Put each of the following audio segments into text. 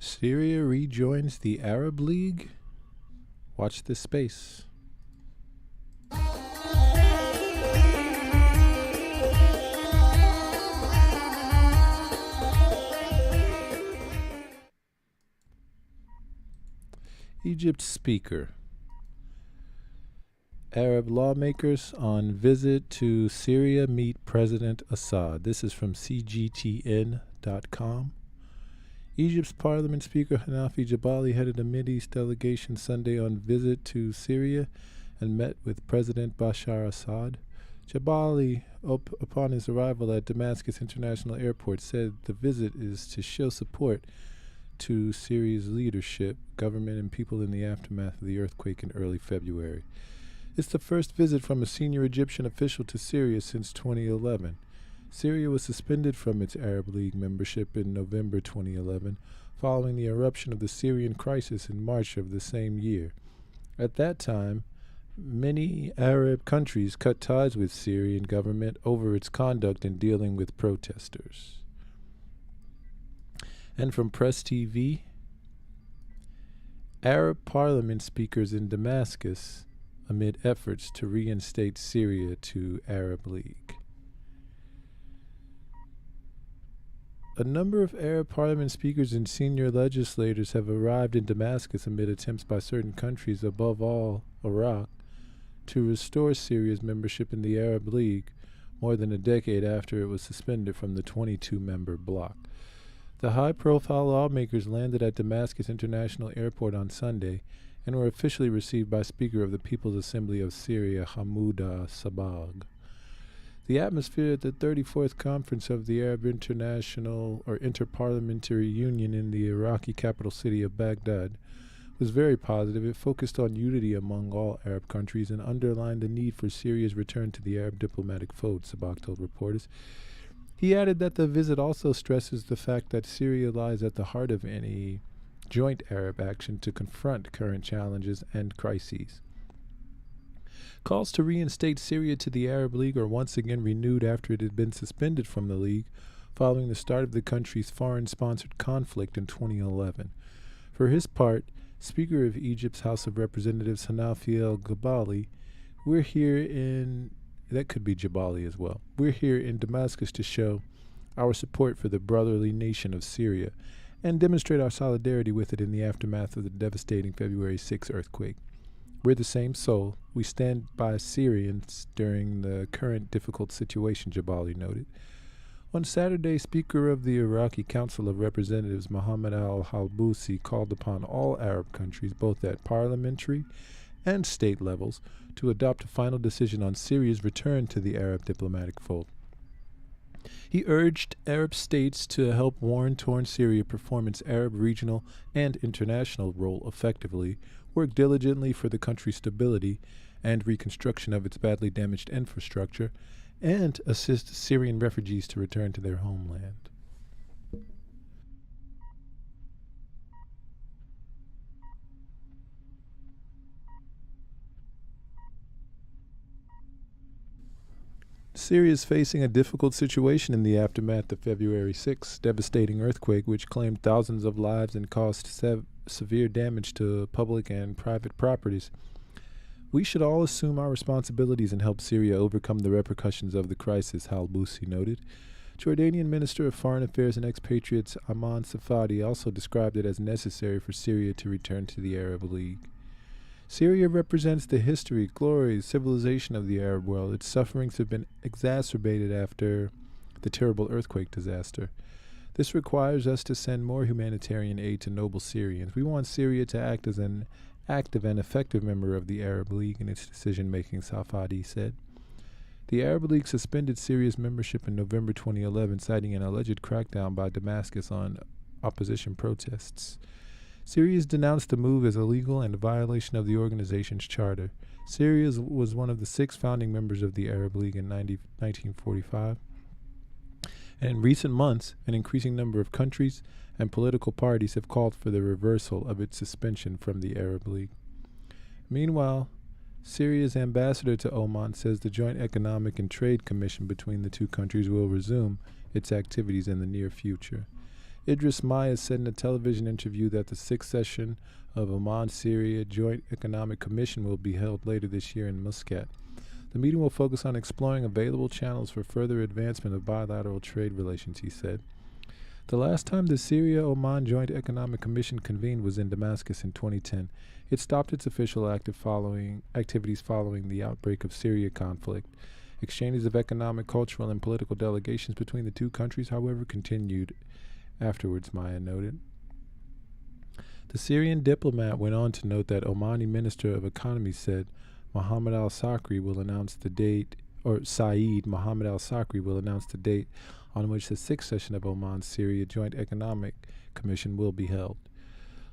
Syria rejoins the Arab League? Watch this space. Egypt's speaker. Arab lawmakers on visit to Syria meet President Assad. This is from cgtn.com. Egypt's Parliament Speaker Hanafi Jabali headed a Mideast delegation Sunday on visit to Syria and met with President Bashar Assad. Jabali, upon his arrival at Damascus International Airport, said the visit is to show support to Syria's leadership, government, and people in the aftermath of the earthquake in early February. It's the first visit from a senior Egyptian official to Syria since 2011. Syria was suspended from its Arab League membership in November 2011, following the eruption of the Syrian crisis in March of the same year. At that time, many Arab countries cut ties with Syrian government over its conduct in dealing with protesters. And from Press TV, Arab parliament speakers in Damascus amid efforts to reinstate Syria to Arab League. A number of Arab parliament speakers and senior legislators have arrived in Damascus amid attempts by certain countries, above all Iraq, to restore Syria's membership in the Arab League more than a decade after it was suspended from the 22-member bloc. The high-profile lawmakers landed at Damascus International Airport on Sunday and were officially received by Speaker of the People's Assembly of Syria, Hamouda Sabag. The atmosphere at the 34th Conference of the Arab International or Interparliamentary Union in the Iraqi capital city of Baghdad was very positive. It focused on unity among all Arab countries and underlined the need for Syria's return to the Arab diplomatic fold, Sabag told reporters. He added that the visit also stresses the fact that Syria lies at the heart of any joint Arab action to confront current challenges and crises. Calls to reinstate Syria to the Arab League are once again renewed after it had been suspended from the League following the start of the country's foreign-sponsored conflict in 2011. For his part, Speaker of Egypt's House of Representatives Hanafi el-Jabali, we're here in Damascus to show our support for the brotherly nation of Syria and demonstrate our solidarity with it in the aftermath of the devastating February 6 earthquake. We're the same soul. We stand by Syrians during the current difficult situation, Jabali noted. On Saturday, Speaker of the Iraqi Council of Representatives Mohammed al-Halbousi called upon all Arab countries, both at parliamentary and state levels, to adopt a final decision on Syria's return to the Arab diplomatic fold. He urged Arab states to help war-torn Syria perform its Arab regional and international role effectively, work diligently for the country's stability and reconstruction of its badly damaged infrastructure, and assist Syrian refugees to return to their homeland. Syria is facing a difficult situation in the aftermath of February 6 devastating earthquake, which claimed thousands of lives and caused severe damage to public and private properties. We should all assume our responsibilities and help Syria overcome the repercussions of the crisis, Halbousi noted. Jordanian Minister of Foreign Affairs and Expatriates Aman Safadi also described it as necessary for Syria to return to the Arab League. Syria represents the history, glory, civilization of the Arab world. Its sufferings have been exacerbated after the terrible earthquake disaster. This requires us to send more humanitarian aid to noble Syrians. We want Syria to act as an active and effective member of the Arab League in its decision-making, Safadi said. The Arab League suspended Syria's membership in November 2011, citing an alleged crackdown by Damascus on opposition protests. Syria has denounced the move as illegal and a violation of the organization's charter. Syria was one of the 6 founding members of the Arab League in 1945. And in recent months, an increasing number of countries and political parties have called for the reversal of its suspension from the Arab League. Meanwhile, Syria's ambassador to Oman says the Joint Economic and Trade Commission between the two countries will resume its activities in the near future. Idris Maya said in a television interview that the sixth session of Oman-Syria Joint Economic Commission will be held later this year in Muscat. The meeting will focus on exploring available channels for further advancement of bilateral trade relations, he said. The last time the Syria-Oman Joint Economic Commission convened was in Damascus in 2010. It stopped its official activities following the outbreak of Syria conflict. Exchanges of economic, cultural, and political delegations between the two countries, however, continued afterwards, Maya noted. The Syrian diplomat went on to note that Omani Minister of Economy said Mohammed al-Sakri will announce the date, or Saeed Mohammed al-Sakri will announce the date on which the sixth session of Oman-Syria Joint Economic Commission will be held.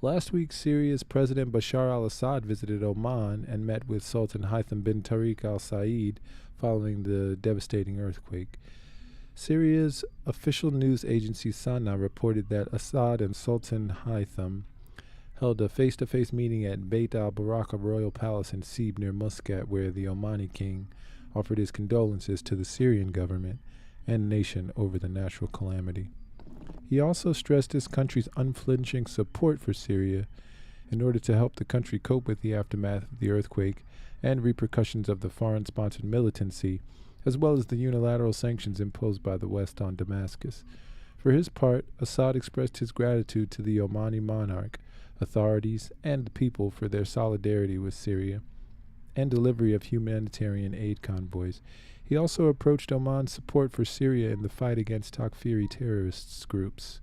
Last week, Syria's President Bashar al-Assad visited Oman and met with Sultan Haytham bin Tariq al-Said following the devastating earthquake. Syria's official news agency Sana reported that Assad and Sultan Haytham held a face-to-face meeting at Beit al-Baraka Royal Palace in Sib near Muscat, where the Omani king offered his condolences to the Syrian government and nation over the natural calamity. He also stressed his country's unflinching support for Syria in order to help the country cope with the aftermath of the earthquake and repercussions of the foreign-sponsored militancy, as well as the unilateral sanctions imposed by the West on Damascus. For his part, Assad expressed his gratitude to the Omani monarch, authorities, and the people for their solidarity with Syria and delivery of humanitarian aid convoys. He also approached Oman's support for Syria in the fight against Takfiri terrorist groups.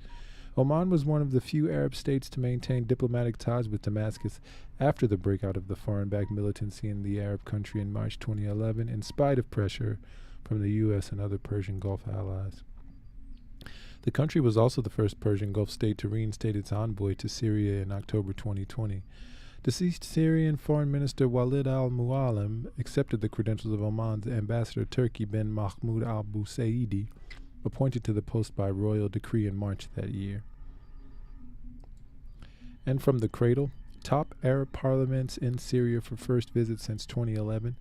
Oman was one of the few Arab states to maintain diplomatic ties with Damascus after the breakout of the foreign-backed militancy in the Arab country in March 2011, in spite of pressure from the U.S. and other Persian Gulf allies. The country was also the first Persian Gulf state to reinstate its envoy to Syria in October 2020. Deceased Syrian Foreign Minister Walid al-Muallim accepted the credentials of Oman's ambassador Turki bin Mahmoud al-Busaidi, appointed to the post by royal decree in March that year. And from the cradle, top Arab parliaments in Syria for first visit since 2011.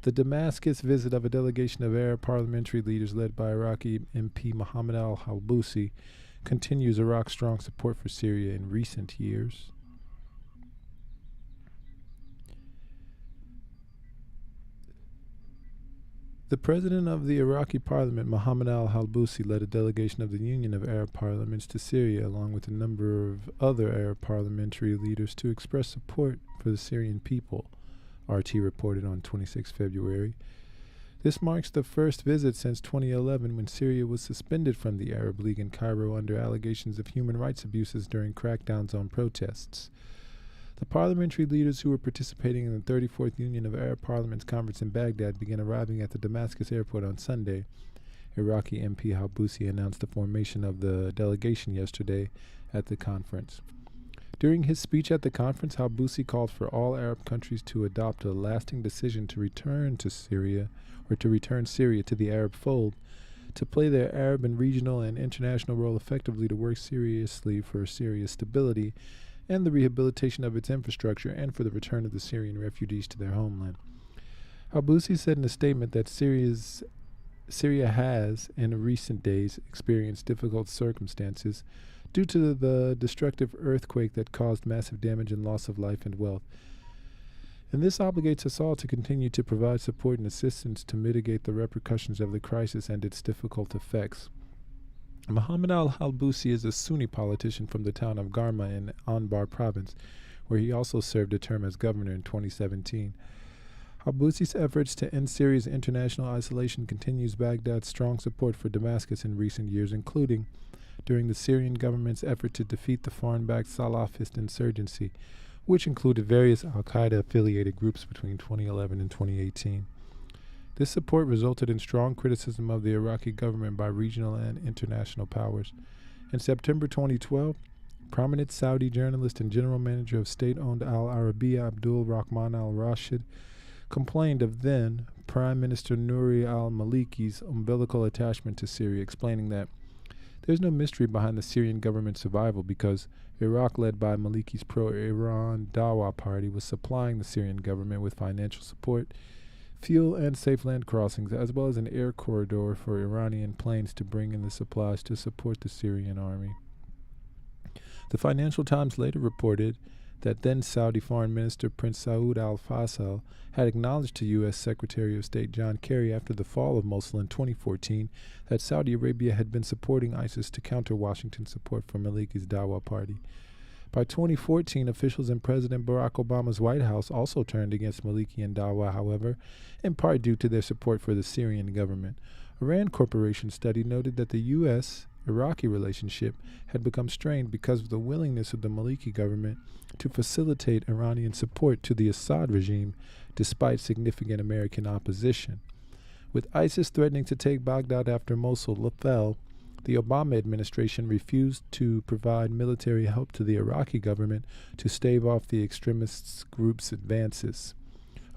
The Damascus visit of a delegation of Arab parliamentary leaders led by Iraqi MP Mohammed al-Halbusi continues Iraq's strong support for Syria in recent years. The president of the Iraqi parliament, Mohammed al-Halbusi, led a delegation of the Union of Arab Parliaments to Syria, along with a number of other Arab parliamentary leaders, to express support for the Syrian people, RT reported on 26 February. This marks the first visit since 2011, when Syria was suspended from the Arab League in Cairo under allegations of human rights abuses during crackdowns on protests. The parliamentary leaders who were participating in the 34th Union of Arab Parliaments conference in Baghdad began arriving at the Damascus airport on Sunday. Iraqi MP Halbusi announced the formation of the delegation yesterday at the conference. During his speech at the conference, Halbusi called for all Arab countries to adopt a lasting decision to return Syria to the Arab fold, to play their Arab and regional and international role effectively, to work seriously for Syria's stability and the rehabilitation of its infrastructure, and for the return of the Syrian refugees to their homeland. Halbusi said in a statement that Syria has, in recent days, experienced difficult circumstances due to the destructive earthquake that caused massive damage and loss of life and wealth. And this obligates us all to continue to provide support and assistance to mitigate the repercussions of the crisis and its difficult effects. Mohammed al-Halbusi is a Sunni politician from the town of Garma in Anbar province, where he also served a term as governor in 2017. Halbusi's efforts to end Syria's international isolation continues Baghdad's strong support for Damascus in recent years, including during the Syrian government's effort to defeat the foreign-backed Salafist insurgency, which included various al-Qaeda-affiliated groups between 2011 and 2018. This support resulted in strong criticism of the Iraqi government by regional and international powers. In September 2012, prominent Saudi journalist and general manager of state-owned Al Arabiya Abdul Rahman al-Rashid complained of then Prime Minister Nouri al-Maliki's umbilical attachment to Syria, explaining that there's no mystery behind the Syrian government's survival because Iraq, led by Maliki's pro-Iran Dawa party, was supplying the Syrian government with financial support, fuel, and safe land crossings, as well as an air corridor for Iranian planes to bring in the supplies to support the Syrian army. The Financial Times later reported that then Saudi Foreign Minister Prince Saud al Faisal had acknowledged to U.S. Secretary of State John Kerry after the fall of Mosul in 2014 that Saudi Arabia had been supporting ISIS to counter Washington's support for Maliki's Dawa party. By 2014, officials in President Barack Obama's White House also turned against Maliki and Dawa, however, in part due to their support for the Syrian government. A Rand Corporation study noted that the U.S.-Iraqi relationship had become strained because of the willingness of the Maliki government to facilitate Iranian support to the Assad regime despite significant American opposition. With ISIS threatening to take Baghdad after Mosul fell, the Obama administration refused to provide military help to the Iraqi government to stave off the extremist group's advances.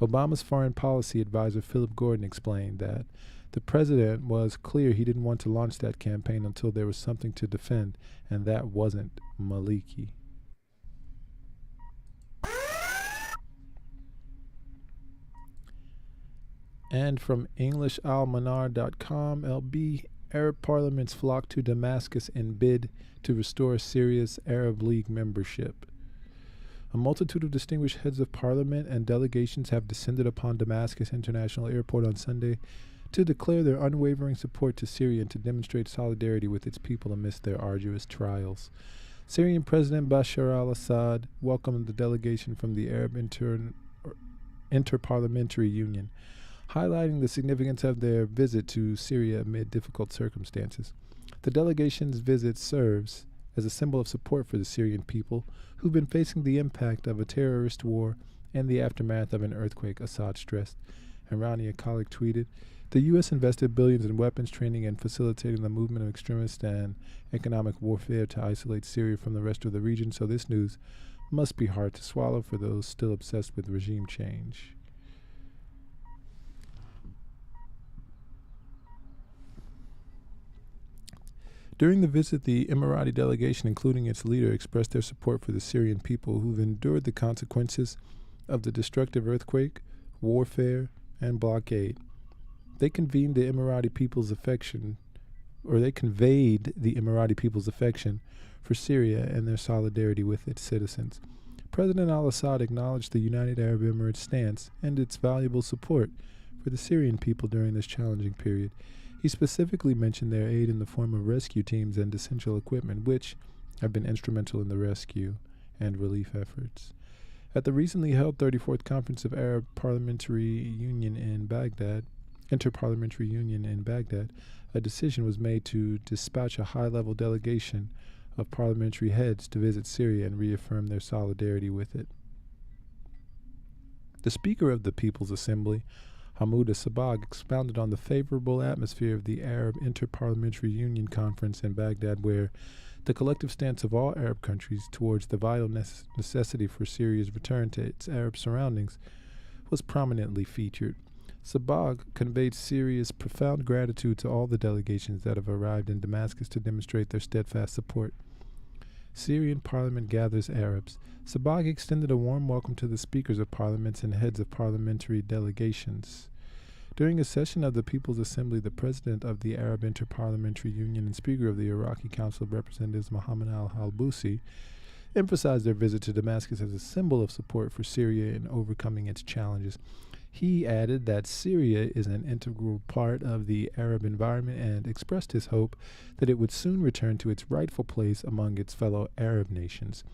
Obama's foreign policy advisor Philip Gordon explained that the president was clear he didn't want to launch that campaign until there was something to defend, and that wasn't Maliki. And from EnglishAlmanar.com, LB, Arab parliaments flock to Damascus in bid to restore Syria's Arab League membership. A multitude of distinguished heads of parliament and delegations have descended upon Damascus International Airport on Sunday to declare their unwavering support to Syria and to demonstrate solidarity with its people amidst their arduous trials. Syrian President Bashar al-Assad welcomed the delegation from the Arab Interparliamentary Union, highlighting the significance of their visit to Syria amid difficult circumstances. The delegation's visit serves as a symbol of support for the Syrian people who've been facing the impact of a terrorist war and the aftermath of an earthquake, Assad stressed. Iranian colleague tweeted, "The U.S. invested billions in weapons training and facilitating the movement of extremist and economic warfare to isolate Syria from the rest of the region, so this news must be hard to swallow for those still obsessed with regime change." During the visit, the Emirati delegation, including its leader, expressed their support for the Syrian people who've endured the consequences of the destructive earthquake, warfare, and blockade. They convened the Emirati people's affection, or they conveyed the Emirati people's affection for Syria and their solidarity with its citizens. President al-Assad acknowledged the United Arab Emirates' stance and its valuable support for the Syrian people during this challenging period. He specifically mentioned their aid in the form of rescue teams and essential equipment, which have been instrumental in the rescue and relief efforts. At the recently held 34th Conference of Arab Interparliamentary Union in Baghdad, a decision was made to dispatch a high-level delegation of parliamentary heads to visit Syria and reaffirm their solidarity with it. The Speaker of the People's Assembly, Hamoud Sabag, expounded on the favorable atmosphere of the Arab Interparliamentary Union Conference in Baghdad, where the collective stance of all Arab countries towards the vital necessity for Syria's return to its Arab surroundings was prominently featured. Sabag conveyed Syria's profound gratitude to all the delegations that have arrived in Damascus to demonstrate their steadfast support. Syrian parliament gathers Arabs. Sabag extended a warm welcome to the speakers of parliaments and heads of parliamentary delegations. During a session of the People's Assembly, the president of the Arab Interparliamentary Union and speaker of the Iraqi Council of Representatives, Mohammed al-Halbusi, emphasized their visit to Damascus as a symbol of support for Syria in overcoming its challenges. He added that Syria is an integral part of the Arab environment and expressed his hope that it would soon return to its rightful place among its fellow Arab nations.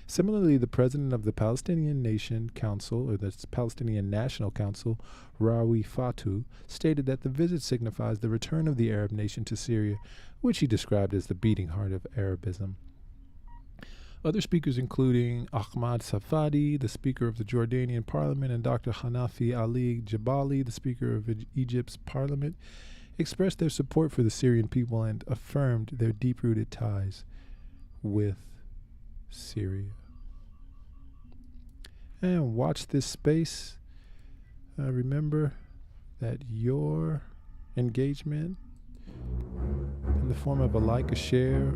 Similarly, the president of the Palestinian Nation Council, or the Palestinian National Council, Rawi Fatu, stated that the visit signifies the return of the Arab nation to Syria, which he described as the beating heart of Arabism. Other speakers, including Ahmad Safadi, the Speaker of the Jordanian Parliament, and Dr. Hanafi Ali Jabali, the Speaker of Egypt's Parliament, expressed their support for the Syrian people and affirmed their deep-rooted ties with Syria. And watch this space. Remember that your engagement in the form of a like, a share,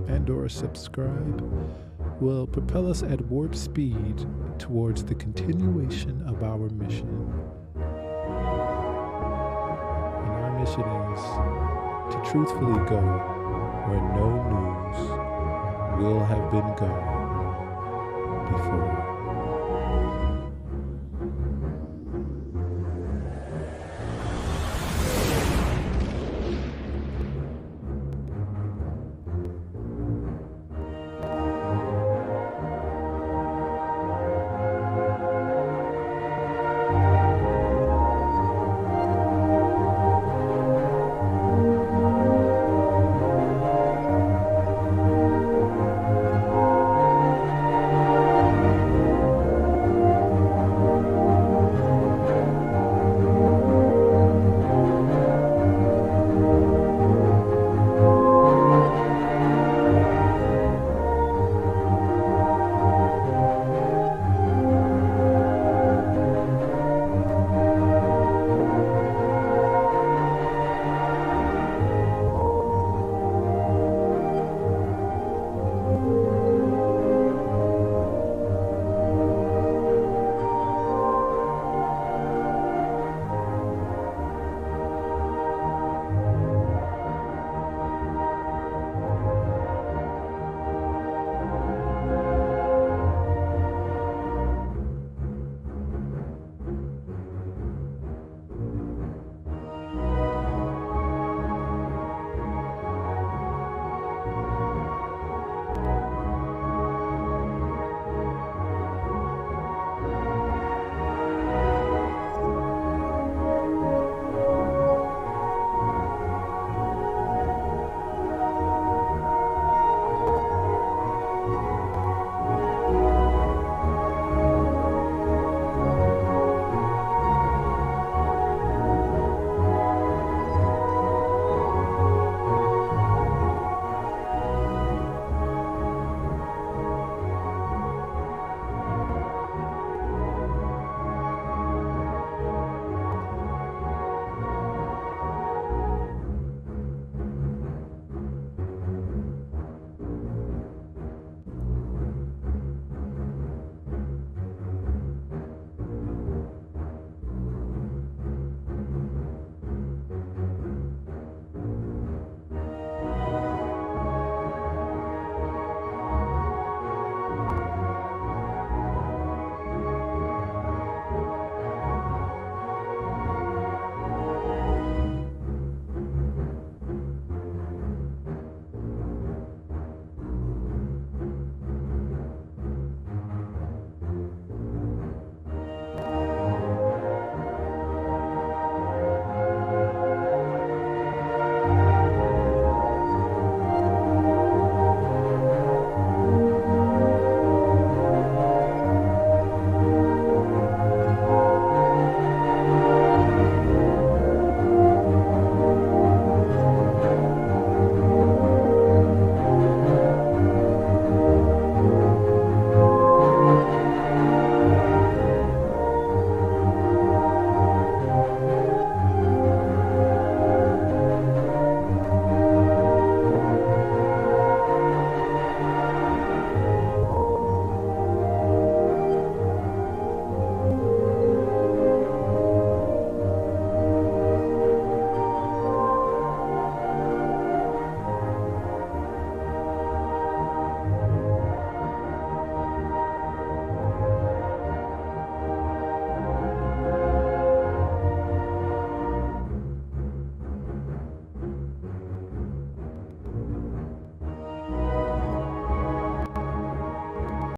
and or a subscribe will propel us at warp speed towards the continuation of our mission. And our mission is to truthfully go where no news will have been gone before